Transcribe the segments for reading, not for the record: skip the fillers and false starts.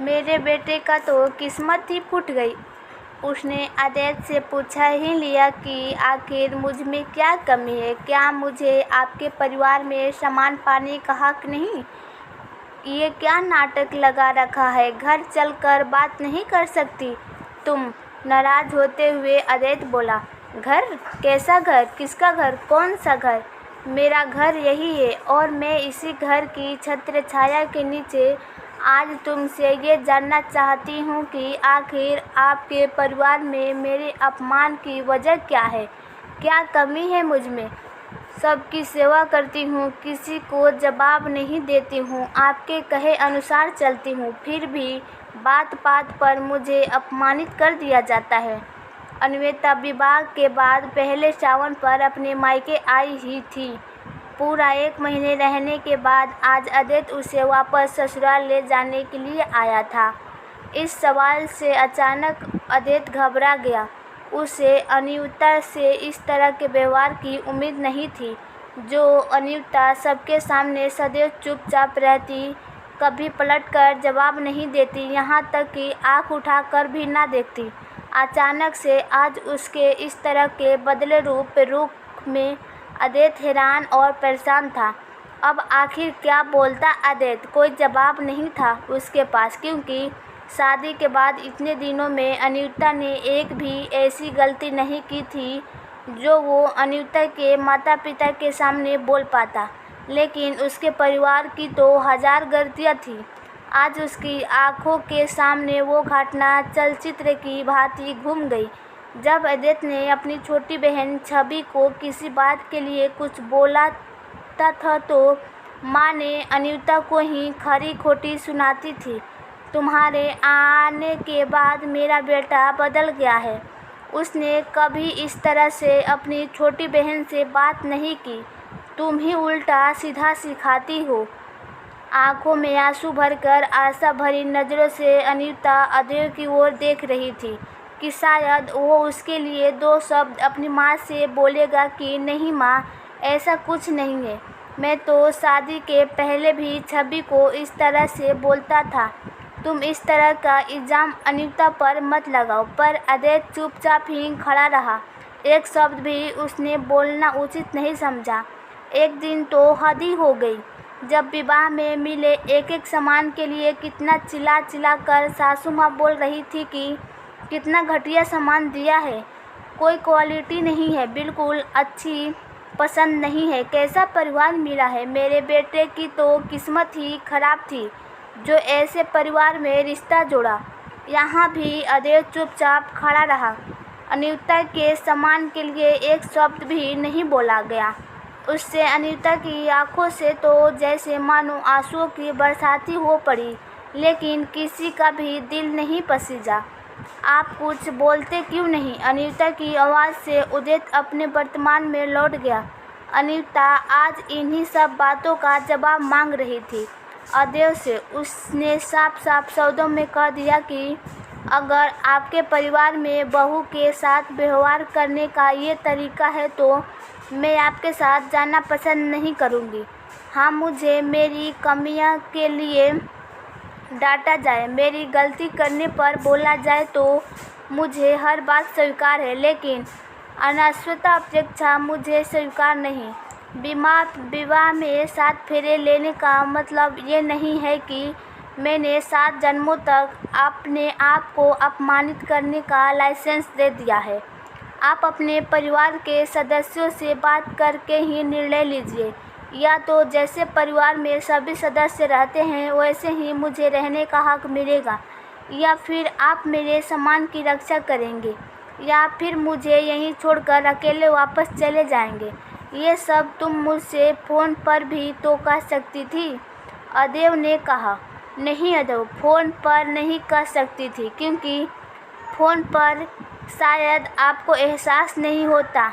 मेरे बेटे का तो किस्मत ही फूट गई। उसने अदैत से पूछा ही लिया कि आखिर मुझ में क्या कमी है। क्या मुझे आपके परिवार में समान पाने का हक नहीं? ये क्या नाटक लगा रखा है? घर चलकर बात नहीं कर सकती तुम? नाराज होते हुए अदैत बोला। घर? कैसा घर? किसका घर? कौन सा घर? मेरा घर यही है और मैं इसी घर की छत्र छाया के नीचे आज तुमसे ये जानना चाहती हूँ कि आखिर आपके परिवार में मेरे अपमान की वजह क्या है? क्या कमी है मुझ में? सबकी सेवा करती हूँ, किसी को जवाब नहीं देती हूँ, आपके कहे अनुसार चलती हूँ, फिर भी बात बात पर मुझे अपमानित कर दिया जाता है। अन्वेता विवाह के बाद पहले सावन पर अपने मायके आई ही थी। पूरा 1 महीने रहने के बाद आज अदैत उसे वापस ससुराल ले जाने के लिए आया था। इस सवाल से अचानक अदैत घबरा गया। उसे अन्विता से इस तरह के व्यवहार की उम्मीद नहीं थी। जो अन्विता सबके सामने सदैव चुपचाप रहती, कभी पलटकर जवाब नहीं देती, यहाँ तक कि आँख उठाकर भी ना देखती, अचानक से आज उसके इस तरह के बदले रूप में अदैत हैरान और परेशान था। अब आखिर क्या बोलता अदैत? कोई जवाब नहीं था उसके पास, क्योंकि शादी के बाद इतने दिनों में अन्विता ने एक भी ऐसी गलती नहीं की थी जो वो अन्विता के माता पिता के सामने बोल पाता। लेकिन उसके परिवार की तो 1000 गलतियाँ थी। आज उसकी आंखों के सामने वो घटना चलचित्र की भांति घूम गई। जब अदैत ने अपनी छोटी बहन छवि को किसी बात के लिए कुछ बोला था तो माँ ने अन्विता को ही खरी खोटी सुनाती थी। तुम्हारे आने के बाद मेरा बेटा बदल गया है। उसने कभी इस तरह से अपनी छोटी बहन से बात नहीं की। तुम ही उल्टा सीधा सिखाती हो। आंखों में आंसू भरकर आशा भरी नज़रों से अन्विता अदैत की ओर देख रही थी कि शायद वो उसके लिए 2 शब्द अपनी माँ से बोलेगा कि नहीं माँ, ऐसा कुछ नहीं है। मैं तो शादी के पहले भी छवि को इस तरह से बोलता था। तुम इस तरह का इल्ज़ाम अन्विता पर मत लगाओ। पर अदैत चुपचाप ही खड़ा रहा। एक शब्द भी उसने बोलना उचित नहीं समझा। एक दिन तो हद ही हो गई। जब विवाह में मिले एक सामान के लिए कितना चिल्ला चिल्ला कर सासू माँ बोल रही थी कि कितना घटिया सामान दिया है, कोई क्वालिटी नहीं है, बिल्कुल अच्छी पसंद नहीं है, कैसा परिवार मिला है। मेरे बेटे की तो किस्मत ही खराब थी जो ऐसे परिवार में रिश्ता जोड़ा। यहाँ भी अदैत चुपचाप खड़ा रहा। अन्विता के सम्मान के लिए एक शब्द भी नहीं बोला गया। उससे अन्विता की आंखों से तो जैसे मानो आंसुओं की बरसाती हो पड़ी, लेकिन किसी का भी दिल नहीं पसीजा। आप कुछ बोलते क्यों नहीं? अन्विता की आवाज़ से अदैत अपने वर्तमान में लौट गया। अन्विता आज इन्हीं सब बातों का जवाब मांग रही थी अदैत से। उसने साफ साफ शब्दों में कह दिया कि अगर आपके परिवार में बहू के साथ व्यवहार करने का ये तरीका है तो मैं आपके साथ जाना पसंद नहीं करूँगी। हाँ, मुझे मेरी कमियों के लिए डांटा जाए, मेरी गलती करने पर बोला जाए तो मुझे हर बात स्वीकार है, लेकिन अनावश्यक अपेक्षा मुझे स्वीकार नहीं। विवाह में 7 फेरे लेने का मतलब ये नहीं है कि मैंने 7 जन्मों तक अपने आप को अपमानित करने का लाइसेंस दे दिया है। आप अपने परिवार के सदस्यों से बात करके ही निर्णय लीजिए। या तो जैसे परिवार में सभी सदस्य रहते हैं वैसे ही मुझे रहने का हक मिलेगा, या फिर आप मेरे सम्मान की रक्षा करेंगे, या फिर मुझे यहीं छोड़कर अकेले वापस चले जाएंगे। ये सब तुम मुझसे फ़ोन पर भी तो कह सकती थी। अदैत ने कहा। नहीं अदैत, फ़ोन पर नहीं कह सकती थी, क्योंकि फ़ोन पर शायद आपको एहसास नहीं होता।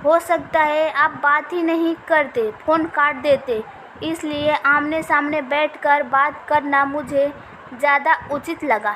हो सकता है आप बात ही नहीं करते, फ़ोन काट देते। इसलिए आमने सामने बैठकर बात करना मुझे ज़्यादा उचित लगा।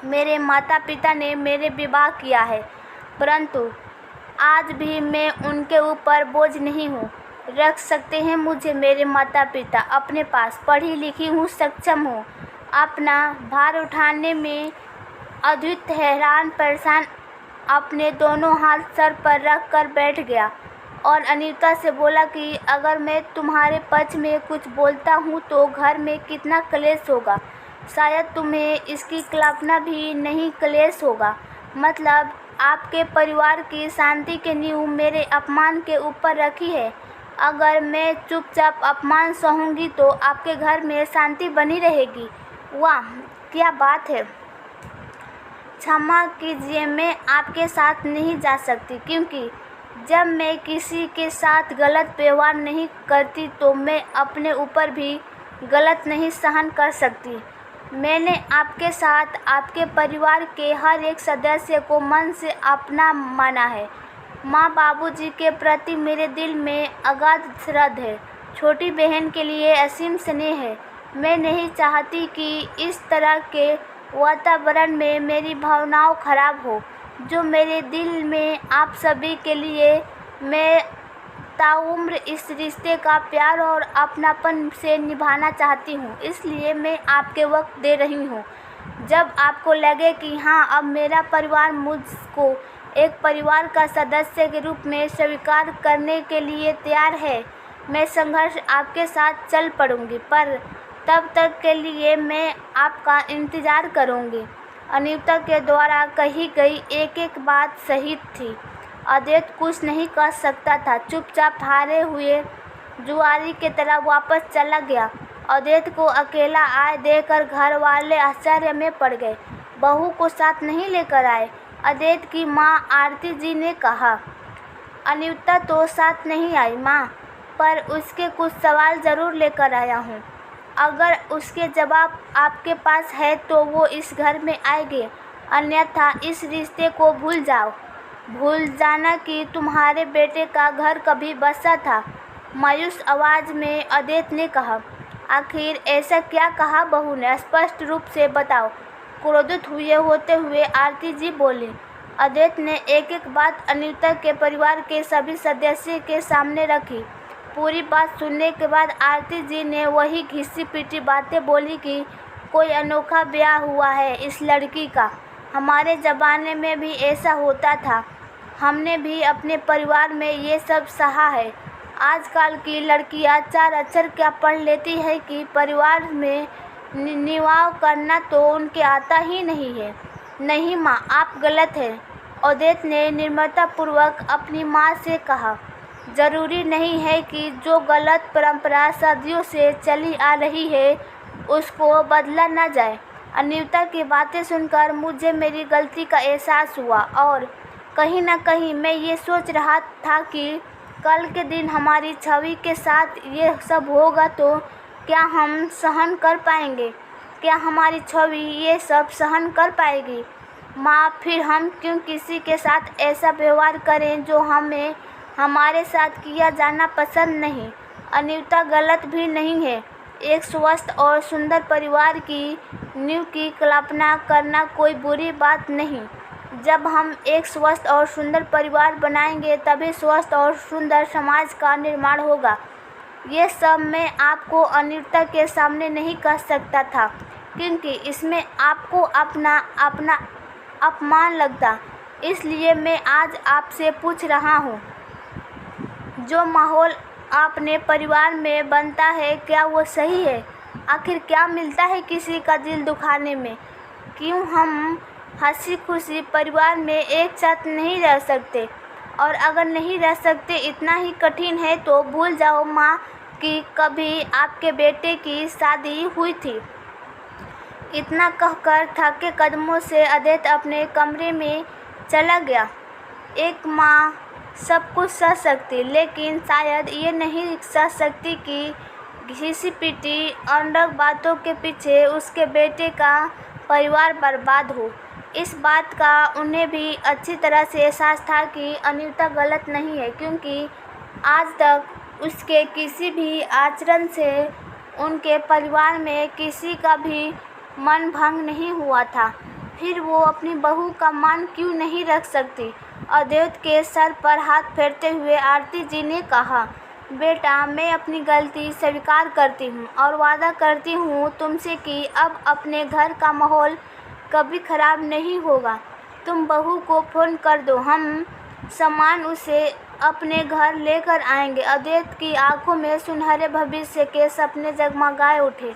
मेरे माता पिता ने मेरे विवाह किया है, परंतु आज भी मैं उनके ऊपर बोझ नहीं हूँ। रख सकते हैं मुझे मेरे माता पिता अपने पास। पढ़ी लिखी हूँ, सक्षम हूँ, अपना भार उठाने में अद्वैत हैरान परेशान अपने दोनों हाथ सर पर रख कर बैठ गया और अनीता से बोला कि अगर मैं तुम्हारे पक्ष में कुछ बोलता हूँ तो घर में कितना क्लेश होगा। शायद तुम्हें इसकी कल्पना भी नहीं क्लेश होगा। मतलब आपके परिवार की शांति की नींव मेरे अपमान के ऊपर रखी है। अगर मैं चुपचाप अपमान सहूँगी तो आपके घर में शांति बनी रहेगी। वाह, क्या बात है। क्षमा कीजिए, मैं आपके साथ नहीं जा सकती, क्योंकि जब मैं किसी के साथ गलत व्यवहार नहीं करती तो मैं अपने ऊपर भी गलत नहीं सहन कर सकती। मैंने आपके साथ आपके परिवार के हर एक सदस्य को मन से अपना माना है। माँ बाबूजी के प्रति मेरे दिल में अगाध श्रद्धा है। छोटी बहन के लिए असीम स्नेह है। मैं नहीं चाहती कि इस तरह के वातावरण में मेरी भावनाओं खराब हो जो मेरे दिल में आप सभी के लिए मैं ताउम्र इस रिश्ते का प्यार और अपनापन से निभाना चाहती हूँ। इसलिए मैं आपके वक्त दे रही हूँ। जब आपको लगे कि हाँ, अब मेरा परिवार मुझको एक परिवार का सदस्य के रूप में स्वीकार करने के लिए तैयार है, मैं संघर्ष आपके साथ चल पड़ूंगी, पर तब तक के लिए मैं आपका इंतज़ार करूंगी। अनीता के द्वारा कही गई एक एक बात सही थी। अद्वैत कुछ नहीं कर सकता था। चुपचाप हारे हुए जुआरी की तरह वापस चला गया। अद्वैत को अकेला आए देखकर घर वाले आश्चर्य में पड़ गए। बहू को साथ नहीं लेकर आए, अद्वैत की माँ आरती जी ने कहा। अनीता तो साथ नहीं आई माँ, पर उसके कुछ सवाल ज़रूर लेकर आया हूँ। अगर उसके जवाब आपके पास है तो वो इस घर में आएंगे, अन्यथा इस रिश्ते को भूल जाओ। भूल जाना कि तुम्हारे बेटे का घर कभी बसा था, मायूस आवाज़ में अद्वैत ने कहा। आखिर ऐसा क्या कहा बहू ने, स्पष्ट रूप से बताओ, क्रोधित हुए होते हुए आरती जी बोली। अद्वैत ने एक एक बात अनीता के परिवार के सभी सदस्य के सामने रखी। पूरी बात सुनने के बाद आरती जी ने वही घिसी पिटी बातें बोली कि कोई अनोखा ब्याह हुआ है इस लड़की का। हमारे ज़माने में भी ऐसा होता था, हमने भी अपने परिवार में ये सब सहा है। आजकल की लड़कियां चार अक्षर क्या पढ़ लेती है कि परिवार में निवाह करना तो उनके आता ही नहीं है। नहीं माँ, आप गलत हैं, अद्वैत ने निर्ममतापूर्वक अपनी माँ से कहा। ज़रूरी नहीं है कि जो गलत परंपरा सदियों से चली आ रही है उसको बदला न जाए। अनीता की बातें सुनकर मुझे मेरी गलती का एहसास हुआ और कहीं न कहीं मैं ये सोच रहा था कि कल के दिन हमारी छवि के साथ ये सब होगा तो क्या हम सहन कर पाएंगे? क्या हमारी छवि ये सब सहन कर पाएगी? माँ, फिर हम क्यों किसी के साथ ऐसा व्यवहार करें जो हमें हमारे साथ किया जाना पसंद नहीं? अनीता गलत भी नहीं है। एक स्वस्थ और सुंदर परिवार की नींव की कल्पना करना कोई बुरी बात नहीं। जब हम एक स्वस्थ और सुंदर परिवार बनाएंगे तभी स्वस्थ और सुंदर समाज का निर्माण होगा। ये सब मैं आपको अनीता के सामने नहीं कह सकता था, क्योंकि इसमें आपको अपना अपमान लगता। इसलिए मैं आज आपसे पूछ रहा हूँ, जो माहौल अपने परिवार में बनता है क्या वो सही है? आखिर क्या मिलता है किसी का दिल दुखाने में? क्यों हम हंसी खुशी परिवार में एक साथ नहीं रह सकते? और अगर नहीं रह सकते, इतना ही कठिन है तो भूल जाओ माँ कि कभी आपके बेटे की शादी हुई थी। इतना कहकर थके कदमों से अद्वैत अपने कमरे में चला गया। एक माँ सब कुछ सह सकती, लेकिन शायद ये नहीं सह सकती कि घिसी पिटी अनर्गल बातों के पीछे उसके बेटे का परिवार बर्बाद हो। इस बात का उन्हें भी अच्छी तरह से एहसास था कि अनीता गलत नहीं है, क्योंकि आज तक उसके किसी भी आचरण से उनके परिवार में किसी का भी मन भंग नहीं हुआ था। फिर वो अपनी बहू का मान क्यों नहीं रख सकती? अद्वैत के सर पर हाथ फेरते हुए आरती जी ने कहा। बेटा, मैं अपनी गलती स्वीकार करती हूँ और वादा करती हूँ तुमसे कि अब अपने घर का माहौल कभी खराब नहीं होगा। तुम बहू को फ़ोन कर दो, हम सामान उसे अपने घर लेकर आएंगे। अद्वैत की आंखों में सुनहरे भविष्य के सपने जगमगाए उठे।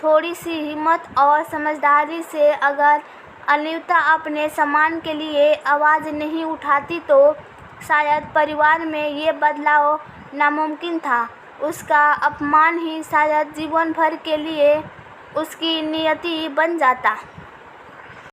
थोड़ी सी हिम्मत और समझदारी से अगर अनीता अपने सामान के लिए आवाज़ नहीं उठाती तो शायद परिवार में ये बदलाव नामुमकिन था। उसका अपमान ही शायद जीवन भर के लिए उसकी नियति बन जाता।